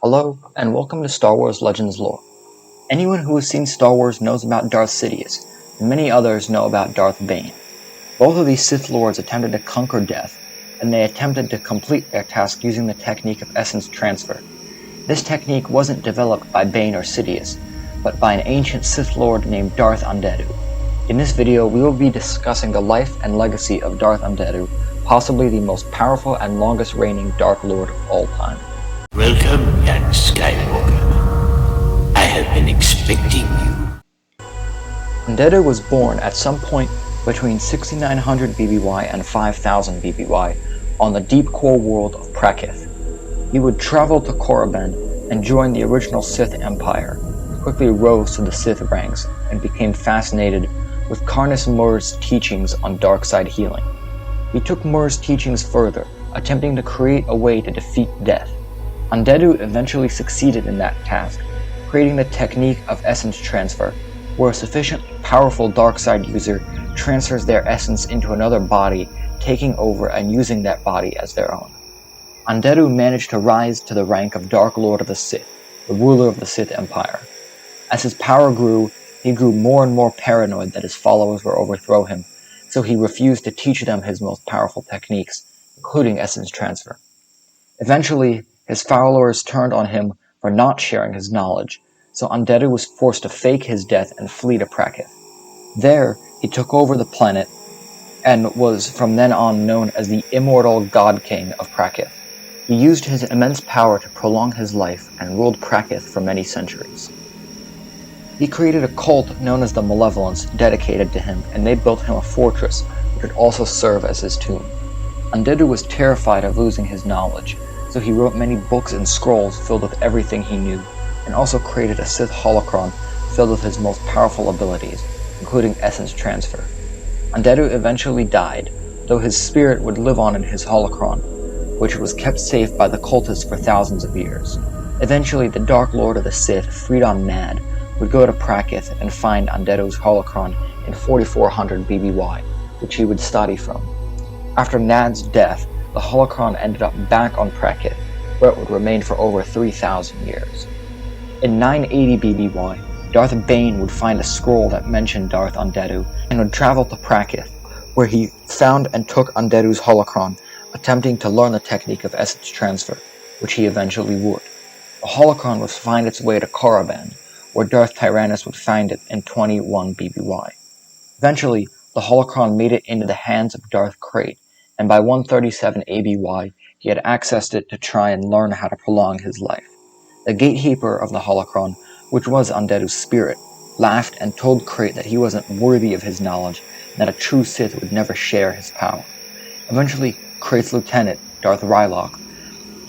Hello, and welcome to Star Wars Legends Lore. Anyone who has seen Star Wars knows about Darth Sidious, and many others know about Darth Bane. Both of these Sith Lords attempted to conquer death, and they attempted to complete their task using the technique of essence transfer. This technique wasn't developed by Bane or Sidious, but by an ancient Sith Lord named Darth Andeddu. In this video, we will be discussing the life and legacy of Darth Andeddu, possibly the most powerful and longest reigning Dark Lord of all time. Welcome, young Skywalker. I have been expecting you. Andeddu was born at some point between 6900 BBY and 5000 BBY on the deep core world of Prakith. He would travel to Korriban and join the original Sith Empire, quickly rose to the Sith ranks, and became fascinated with Karness Mur's teachings on dark side healing. He took Mur's teachings further, attempting to create a way to defeat death. Andeddu eventually succeeded in that task, creating the technique of essence transfer, where a sufficiently powerful dark side user transfers their essence into another body, taking over and using that body as their own. Andeddu managed to rise to the rank of Dark Lord of the Sith, the ruler of the Sith Empire. As his power grew, he grew more and more paranoid that his followers would overthrow him, so he refused to teach them his most powerful techniques, including essence transfer. Eventually, his followers turned on him for not sharing his knowledge, so Andeddu was forced to fake his death and flee to Prakith. There, he took over the planet and was from then on known as the immortal God King of Prakith. He used his immense power to prolong his life and ruled Prakith for many centuries. He created a cult known as the Malevolence dedicated to him, and they built him a fortress which would also serve as his tomb. Andeddu was terrified of losing his knowledge, so he wrote many books and scrolls filled with everything he knew, and also created a Sith holocron filled with his most powerful abilities, including essence transfer. Andeddu eventually died, though his spirit would live on in his holocron, which was kept safe by the cultists for thousands of years. Eventually, the Dark Lord of the Sith, Freedon Mad, would go to Prakith and find Andeddu's holocron in 4400 BBY, which he would study from. After Nad's death, the holocron ended up back on Prakith, where it would remain for over 3,000 years. In 980 BBY, Darth Bane would find a scroll that mentioned Darth Andeddu and would travel to Prakith, where he found and took Andeddu's holocron, attempting to learn the technique of essence transfer, which he eventually would. The holocron would find its way to Korriban, where Darth Tyrannus would find it in 21 BBY. Eventually, the holocron made it into the hands of Darth Krayt, and by 137 ABY, he had accessed it to try and learn how to prolong his life. The gatekeeper of the holocron, which was Andeddu's spirit, laughed and told Krayt that he wasn't worthy of his knowledge, and that a true Sith would never share his power. Eventually, Krayt's lieutenant, Darth Rylock,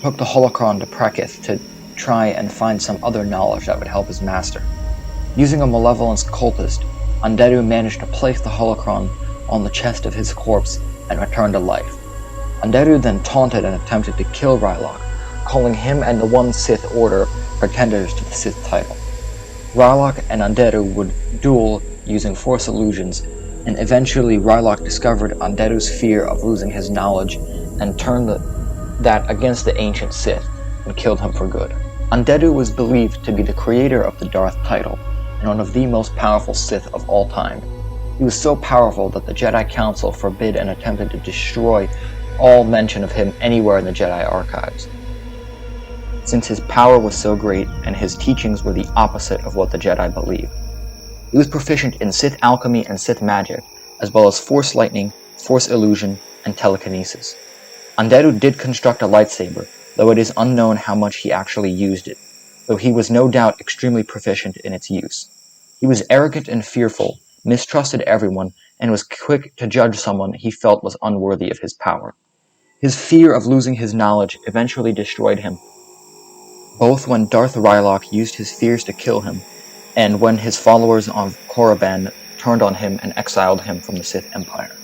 took the holocron to Prakith to try and find some other knowledge that would help his master. Using a Malevolence cultist, Andeddu managed to place the holocron on the chest of his corpse and return to life. Andeddu then taunted and attempted to kill Rylock, calling him and the One Sith Order pretenders to the Sith title. Rylock and Andeddu would duel using Force illusions, and eventually Rylock discovered Andeddu's fear of losing his knowledge and turned that against the ancient Sith and killed him for good. Andeddu was believed to be the creator of the Darth title and one of the most powerful Sith of all time. He was so powerful that the Jedi Council forbid and attempted to destroy all mention of him anywhere in the Jedi archives, since his power was so great and his teachings were the opposite of what the Jedi believed. He was proficient in Sith alchemy and Sith magic, as well as Force lightning, Force illusion, and telekinesis. Andeddu did construct a lightsaber, though it is unknown how much he actually used it, though he was no doubt extremely proficient in its use. He was arrogant and fearful, mistrusted everyone, and was quick to judge someone he felt was unworthy of his power. His fear of losing his knowledge eventually destroyed him, both when Darth Rylock used his fears to kill him, and when his followers on Korriban turned on him and exiled him from the Sith Empire.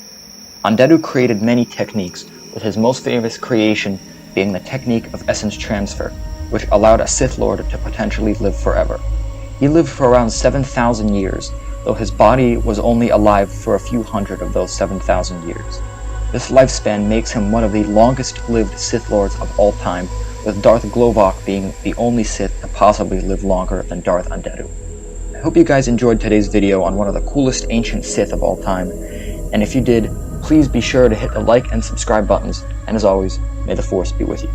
Andeddu created many techniques, with his most famous creation being the technique of essence transfer, which allowed a Sith Lord to potentially live forever. He lived for around 7,000 years, though his body was only alive for a few hundred of those 7,000 years. This lifespan makes him one of the longest-lived Sith Lords of all time, with Darth Glovok being the only Sith to possibly live longer than Darth Andeddu. I hope you guys enjoyed today's video on one of the coolest ancient Sith of all time, and if you did, please be sure to hit the like and subscribe buttons, and as always, may the Force be with you.